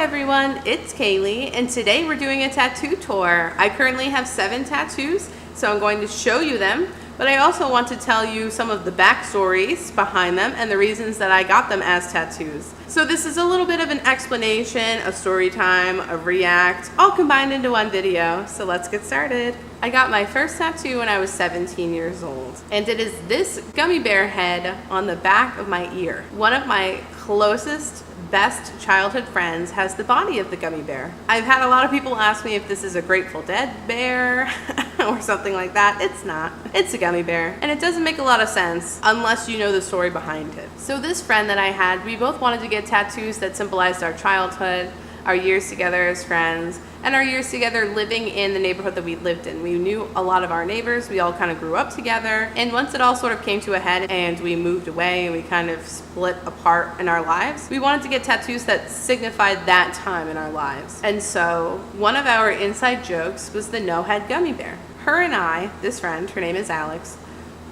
everyone, it's Kailei, and today we're doing a tattoo tour. I currently have 7 tattoos, so I'm going to show you them, but I also want to tell you some of the backstories behind them and the reasons that I got them as tattoos. So this is a little bit of an explanation, a story time, a react, all combined into one video, so let's get started. I got my first tattoo when I was 17 years old, and it is this gummy bear head on the back of my ear. One of my closest, best childhood friends has the body of the gummy bear. I've had a lot of people ask me if this is a Grateful Dead bear or something like that. It's not. It's a gummy bear, and it doesn't make a lot of sense unless you know the story behind it. So this friend that I had, we both wanted to get tattoos that symbolized our childhood, our years together as friends, and our years together living in the neighborhood that we lived in. We knew a lot of our neighbors, we all kind of grew up together, and once it all sort of came to a head and we moved away and we kind of split apart in our lives, we wanted to get tattoos that signified that time in our lives. And so one of our inside jokes was the no-head gummy bear. Her and I, this friend, her name is Alex,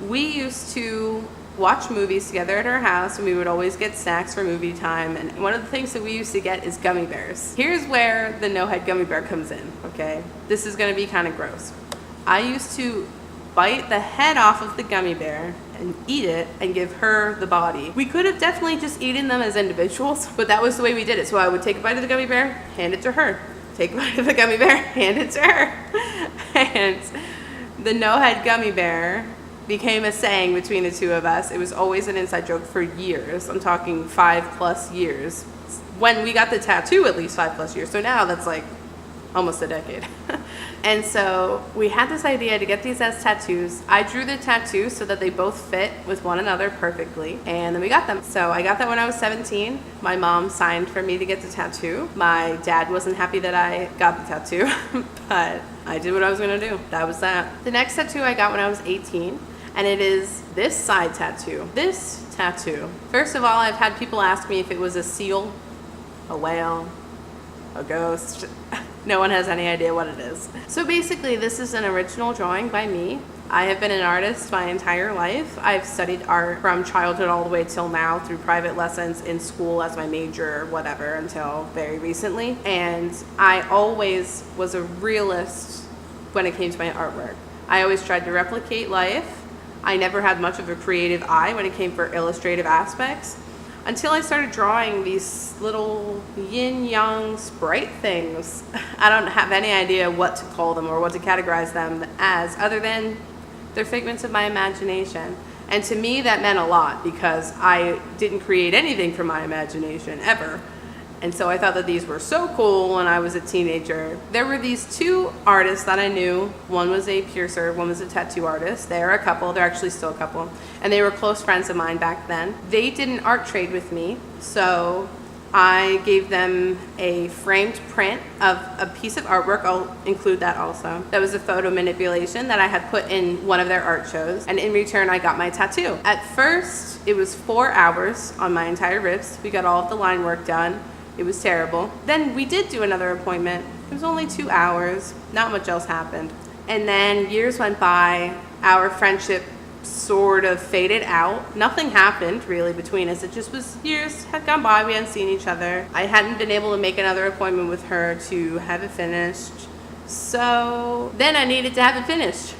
we used to watch movies together at our house, and we would always get snacks for movie time, and one of the things that we used to get is gummy bears. Here's where the no-head gummy bear comes in, okay? This is gonna be kind of gross. I used to bite the head off of the gummy bear and eat it and give her the body. We could have definitely just eaten them as individuals, but that was the way we did it. So I would take a bite of the gummy bear, hand it to her. Take a bite of the gummy bear, hand it to her. And the no-head gummy bear became a saying between the two of us. It was always an inside joke for years. I'm talking 5+ years. When we got the tattoo, at least 5+ years. So now that's like almost a decade. And so we had this idea to get these as tattoos. I drew the tattoos so that they both fit with one another perfectly, and then we got them. So I got that when I was 17. My mom signed for me to get the tattoo. My dad wasn't happy that I got the tattoo, but I did what I was gonna do. That was that. The next tattoo I got when I was 18, and it is this side tattoo. This tattoo. First of all, I've had people ask me if it was a seal, a whale, a ghost. No one has any idea what it is. So basically, this is an original drawing by me. I have been an artist my entire life. I've studied art from childhood all the way till now through private lessons in school as my major or whatever until very recently. And I always was a realist when it came to my artwork. I always tried to replicate life. I never had much of a creative eye when it came for illustrative aspects until I started drawing these little yin-yang sprite things. I don't have any idea what to call them or what to categorize them as, other than they're figments of my imagination. And to me, that meant a lot because I didn't create anything from my imagination ever. And so I thought that these were so cool when I was a teenager. There were these 2 artists that I knew. One was a piercer, one was a tattoo artist. They're a couple, they're actually still a couple. And they were close friends of mine back then. They did an art trade with me, so I gave them a framed print of a piece of artwork. I'll include that also. That was a photo manipulation that I had put in one of their art shows, and in return I got my tattoo. At first, it was 4 hours on my entire ribs. We got all of the line work done. It was terrible. Then we did do another appointment. It was only 2 hours. Not much else happened. And then years went by. Our friendship sort of faded out. Nothing happened really between us. It just was years had gone by. We hadn't seen each other. I hadn't been able to make another appointment with her to have it finished. So then I needed to have it finished.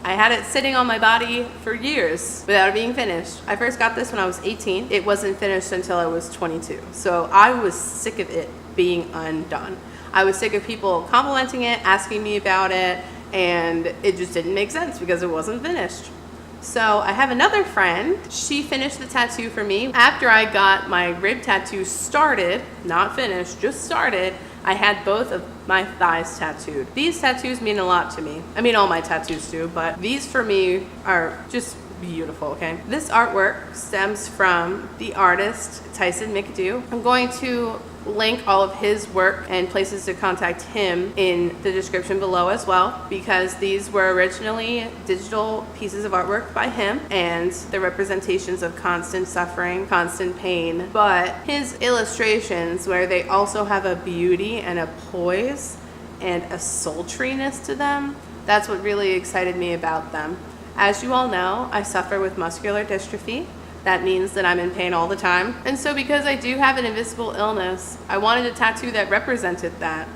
I had it sitting on my body for years without it being finished. I first got this when I was 18. It wasn't finished until I was 22. So I was sick of it being undone. I was sick of people complimenting it, asking me about it, and it just didn't make sense because it wasn't finished. So I have another friend. She finished the tattoo for me. After I got my rib tattoo started, not finished, just started, I had both of my thighs tattooed. These tattoos mean a lot to me. I mean, all my tattoos do, but these for me are just beautiful, okay? This artwork stems from the artist Tyson McAdoo. I'm going to link all of his work and places to contact him in the description below as well, because these were originally digital pieces of artwork by him, and they're representations of constant suffering, constant pain, but his illustrations, where they also have a beauty and a poise and a sultriness to them, that's what really excited me about them. As you all know, I suffer with muscular dystrophy. that means that I'm in pain all the time. And so because I do have an invisible illness, I wanted a tattoo that represented that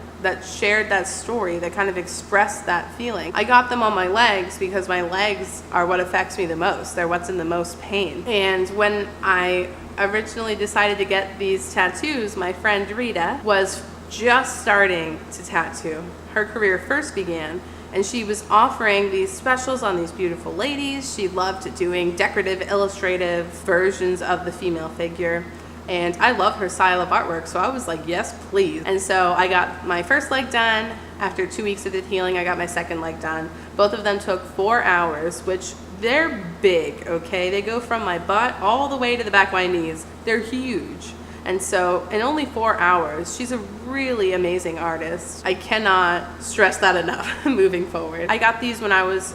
shared that story, that kind of expressed that feeling. I got them on my legs because my legs are what affects me the most. They're what's in the most pain. And when I originally decided to get these tattoos, my friend Rita was just starting to tattoo. Her career first began, and she was offering these specials on these beautiful ladies. She loved doing decorative, illustrative versions of the female figure. And I love her style of artwork, so I was like, yes, please. And so I got my first leg done. After 2 weeks of it healing, I got my second leg done. Both of them took 4 hours, which they're big, okay? They go from my butt all the way to the back of my knees. They're huge. And so in only 4 hours, she's a really amazing artist. I cannot stress that enough moving forward. I got these when I was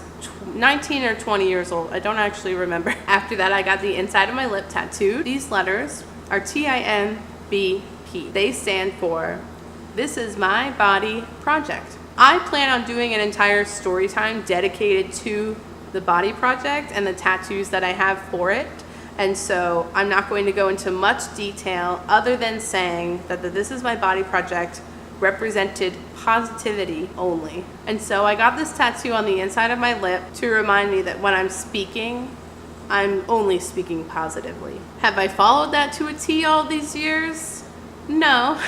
19 or 20 years old. I don't actually remember. After that, I got the inside of my lip tattooed. These letters are TIMBP. They stand for This Is My Body Project. I plan on doing an entire story time dedicated to the body project and the tattoos that I have for it. And so I'm not going to go into much detail other than saying that the This Is My Body project represented positivity only. And so I got this tattoo on the inside of my lip to remind me that when I'm speaking, I'm only speaking positively. Have I followed that to a T all these years? No,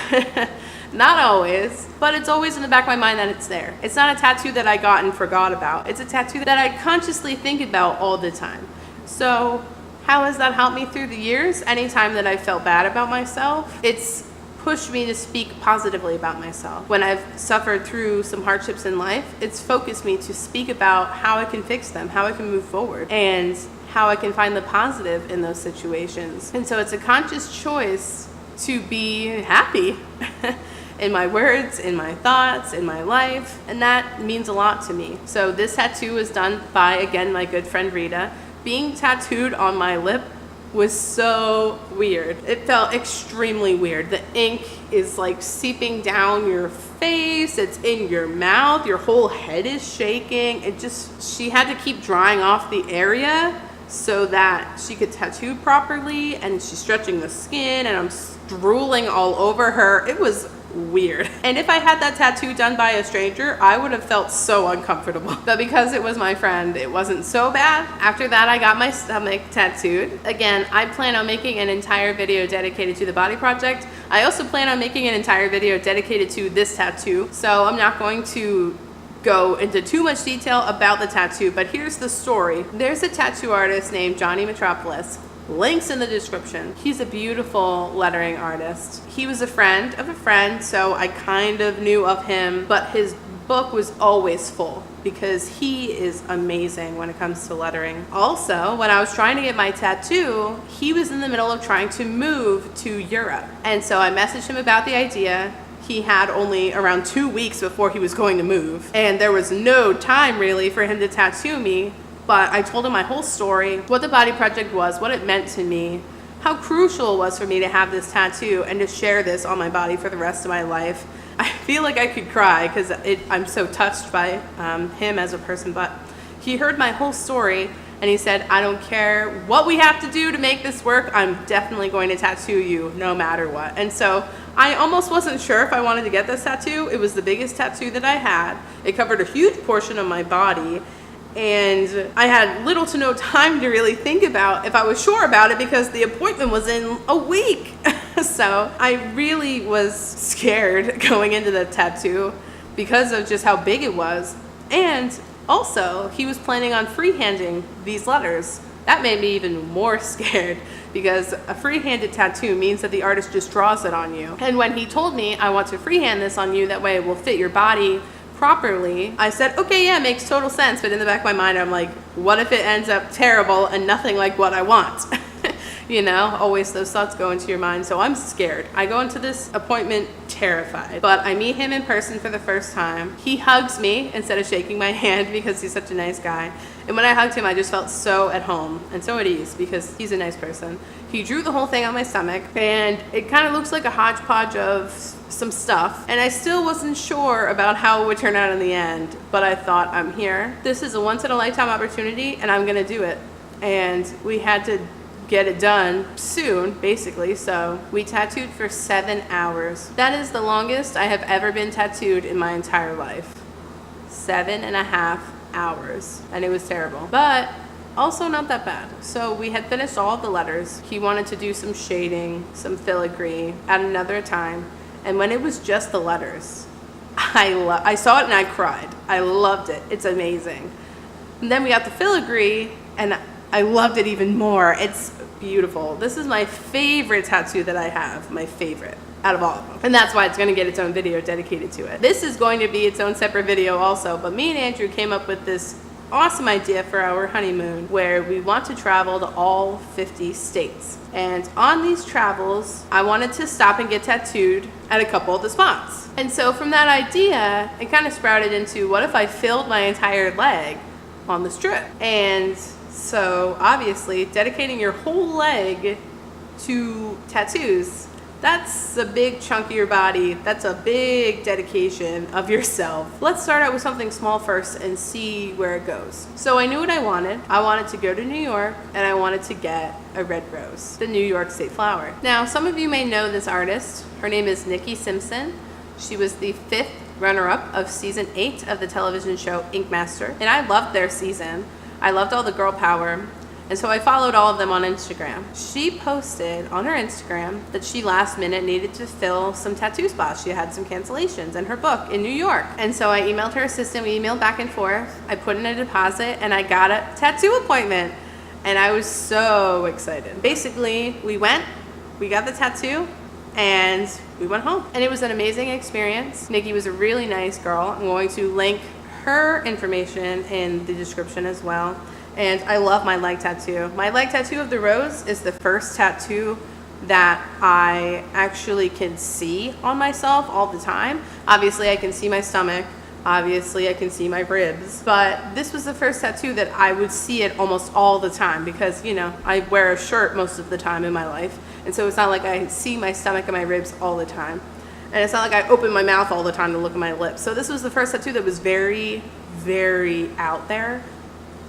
not always, but it's always in the back of my mind that it's there. It's not a tattoo that I got and forgot about. It's a tattoo that I consciously think about all the time. So how has that helped me through the years? Anytime that I felt bad about myself, it's pushed me to speak positively about myself. When I've suffered through some hardships in life, it's focused me to speak about how I can fix them, how I can move forward, and how I can find the positive in those situations. And so it's a conscious choice to be happy in my words, in my thoughts, in my life, and that means a lot to me. So this tattoo was done by, again, my good friend Rita. Being tattooed on my lip was so weird. It felt extremely weird. The ink is like seeping down your face, it's in your mouth, your whole head is shaking. She had to keep drying off the area so that she could tattoo properly, and she's stretching the skin and I'm drooling all over her. It was weird. And if I had that tattoo done by a stranger, I would have felt so uncomfortable. But because it was my friend, it wasn't so bad. After that, I got my stomach tattooed. Again, I plan on making an entire video dedicated to the body project. I also plan on making an entire video dedicated to this tattoo. So I'm not going to go into too much detail about the tattoo, but here's the story. There's a tattoo artist named Jonny Metropolis. Links in the description. He's a beautiful lettering artist. He was a friend of a friend, so I kind of knew of him, but his book was always full because he is amazing when it comes to lettering. Also, when I was trying to get my tattoo, he was in the middle of trying to move to Europe. And so I messaged him about the idea. He had only around 2 weeks before he was going to move, and there was no time really for him to tattoo me. But I told him my whole story, what the body project was, what it meant to me, how crucial it was for me to have this tattoo and to share this on my body for the rest of my life. I feel like I could cry because I'm so touched by him as a person, but he heard my whole story and he said, I don't care what we have to do to make this work, I'm definitely going to tattoo you no matter what. And so I almost wasn't sure if I wanted to get this tattoo. It was the biggest tattoo that I had. It covered a huge portion of my body. And I had little to no time to really think about if I was sure about it because the appointment was in a week. So I really was scared going into the tattoo because of just how big it was. And also, he was planning on freehanding these letters. That made me even more scared because a free-handed tattoo means that the artist just draws it on you. And when he told me, I want to freehand this on you, that way it will fit your body properly, I said, okay, yeah, makes total sense. But in the back of my mind, I'm like, what if it ends up terrible and nothing like what I want? You know, always those thoughts go into your mind. So I'm scared. I go into this appointment terrified, but I meet him in person for the first time. He hugs me instead of shaking my hand because he's such a nice guy. And when I hugged him, I just felt so at home and so at ease because he's a nice person. He drew the whole thing on my stomach, and it kind of looks like a hodgepodge of some stuff. And I still wasn't sure about how it would turn out in the end, but I thought, I'm here. This is a once-in-a-lifetime opportunity, and I'm gonna do it. And we had to get it done soon, basically. So we tattooed for 7 hours. That is the longest I have ever been tattooed in my entire life. 7.5 hours. And it was terrible, but also not that bad. So we had finished all of the letters. He wanted to do some shading, some filigree at another time. And when it was just the letters, I saw it and I cried. I loved it. It's amazing. And then we got the filigree and I loved it even more. It's beautiful. This is my favorite tattoo that I have. My favorite out of all of them. And that's why it's going to get its own video dedicated to it. This is going to be its own separate video also. But me and Andrew came up with this awesome idea for our honeymoon where we want to travel to all 50 states. And on these travels, I wanted to stop and get tattooed at a couple of the spots. And so from that idea, it kind of sprouted into, what if I filled my entire leg on this trip? And so obviously dedicating your whole leg to tattoos, that's a big chunk of your body. That's a big dedication of yourself. Let's start out with something small first and see where it goes. So I knew what I wanted. I wanted to go to New York and I wanted to get a red rose, the New York State flower. Now, some of you may know this artist. Her name is Nikki Simpson. She was the 5th runner-up of season 8 of the television show Ink Master. And I loved their season. I loved all the girl power. And so I followed all of them on Instagram. She posted on her Instagram that she last minute needed to fill some tattoo spots. She had some cancellations in her book in New York. And so I emailed her assistant, we emailed back and forth. I put in a deposit and I got a tattoo appointment. And I was so excited. Basically, we went, we got the tattoo, and we went home. And it was an amazing experience. Nikki was a really nice girl. I'm going to link her information in the description as well. And I love my leg tattoo. My leg tattoo of the rose is the first tattoo that I actually can see on myself all the time. Obviously, I can see my stomach. Obviously, I can see my ribs. But this was the first tattoo that I would see it almost all the time because, you know, I wear a shirt most of the time in my life. And so it's not like I see my stomach and my ribs all the time. And it's not like I open my mouth all the time to look at my lips. So this was the first tattoo that was very, very out there.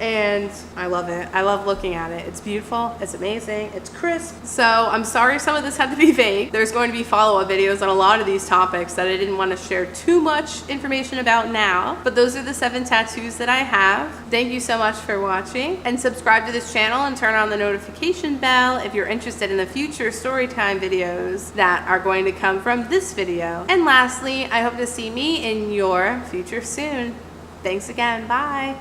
And I love it. I love looking at it. It's beautiful. It's amazing. It's crisp. So I'm sorry some of this had to be vague. There's going to be follow-up videos on a lot of these topics that I didn't want to share too much information about now. But those are the 7 tattoos that I have. Thank you so much for watching. And subscribe to this channel and turn on the notification bell if you're interested in the future storytime videos that are going to come from this video. And lastly, I hope to see me in your future soon. Thanks again. Bye.